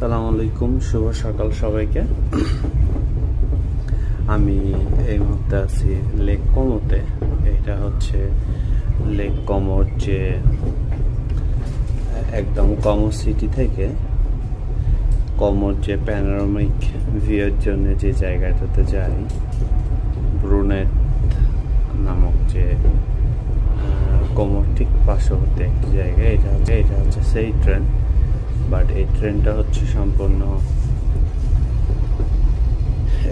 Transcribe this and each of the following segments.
আসসালামু আলাইকুম, শুভ সকাল সবাইকে। আমি এই মুহূর্তে আছি লেক কোমোতে। এটা হচ্ছে লেক কোমোর যে একদম কোমো সিটি থেকে কোমোর যে প্যানোরামিক ভিউয়ের জন্য যে জায়গাটাতে যাই, ব্রুনেট নামক যে কোমোর ঠিক পার্শ্ববর্তী একটি জায়গা। এটা হচ্ছে সেই ট্রেন, বাট এই ট্রেনটা হচ্ছে সম্পূর্ণ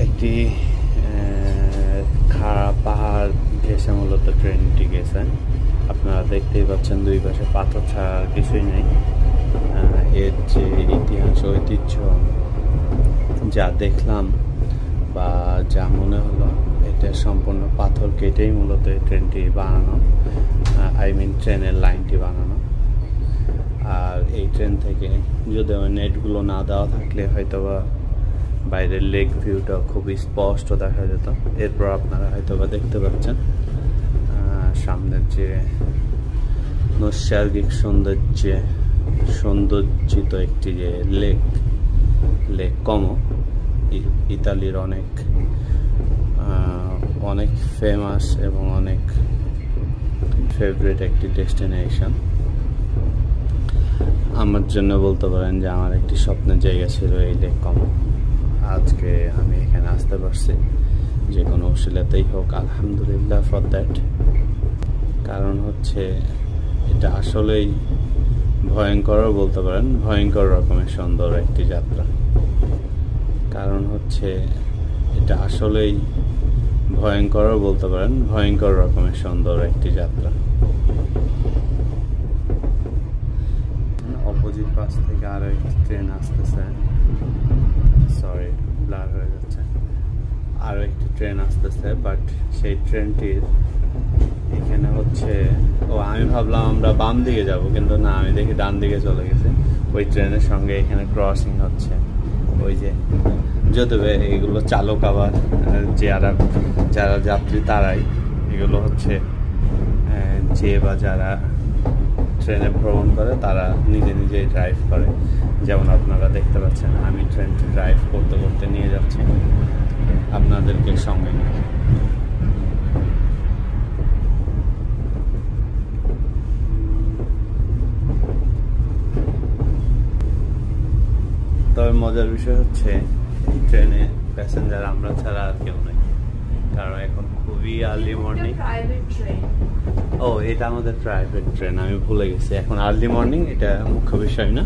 একটি খাড়া পাহাড় ঘেঁষে মূলত ট্রেনটি গেছে। আপনারা দেখতেই পাচ্ছেন দুই পাশে পাথর ছাড়া আর কিছুই নেই। এর যে ইতিহাস ঐতিহ্য যা দেখলাম বা যা মনে হলো, এটা সম্পূর্ণ পাথর কেটেই মূলত এই ট্রেনটি বানানো, ট্রেনের লাইনটি বানানো। আর এই ট্রেন থেকে যদি নেটগুলো না দেওয়া থাকলে হয়তোবা বাইরের লেক ভিউটা খুবই স্পষ্ট দেখা যেত। এরপর আপনারা হয়তোবা দেখতে পাচ্ছেন সামনের যে নৈসর্গিক সৌন্দর্যিত একটি যে লেক কোমো, ইতালির অনেক ফেমাস এবং অনেক ফেভারিট একটি ডেস্টিনেশন। আমার জন্য বলতে পারেন যে আমার একটি স্বপ্নের জায়গা ছিল এই লেক কোমো। আজকে আমি এখানে আসতে পারছি, যে কোনো অসুবিধাতেই হোক, আলহামদুলিল্লাহ ফর দ্যাট। কারণ হচ্ছে এটা আসলেই ভয়ঙ্করও বলতে পারেন, ভয়ঙ্কর রকমের সুন্দর একটি যাত্রা। কারণ হচ্ছে এটা আসলেই ভয়ঙ্করও বলতে পারেন, ভয়ঙ্কর রকমের সুন্দর একটি যাত্রা। অপোজিট পাশ থেকে আরো একটি ট্রেন আসতেছে, সরি ব্লার হয়ে যাচ্ছে, আরো একটি ট্রেন আসতেছে, বাট সেই ট্রেনটির এখানে হচ্ছে আমি ভাবলাম আমরা বাম দিকে যাব, কিন্তু না, আমি দেখি ডান দিকে চলে গেছে। ওই ট্রেনের সঙ্গে এখানে ক্রসিং হচ্ছে। ওই যে যদিও এগুলো চালক আবার যারা যাত্রী তারাই, এগুলো হচ্ছে যারা ট্রেনে ভ্রমণ করে তারা নিজেই ড্রাইভ করে। যেমন আপনারা দেখতে পাচ্ছেন আমি ট্রেনটি ড্রাইভ করতে করতে নিয়ে যাচ্ছি আপনাদেরকে সঙ্গে নিয়ে। তবে মজার বিষয় হচ্ছে এই ট্রেনে প্যাসেঞ্জার আমরা ছাড়া আর কেউ নেই, কারণ এখন খুবই আর্লি মর্নিং। ও, এটা আমাদের প্রাইভেট ট্রেন, আমি ভুলে গেছি। এখন আর্লি মর্নিং, এটা মুখ্য বিষয় না।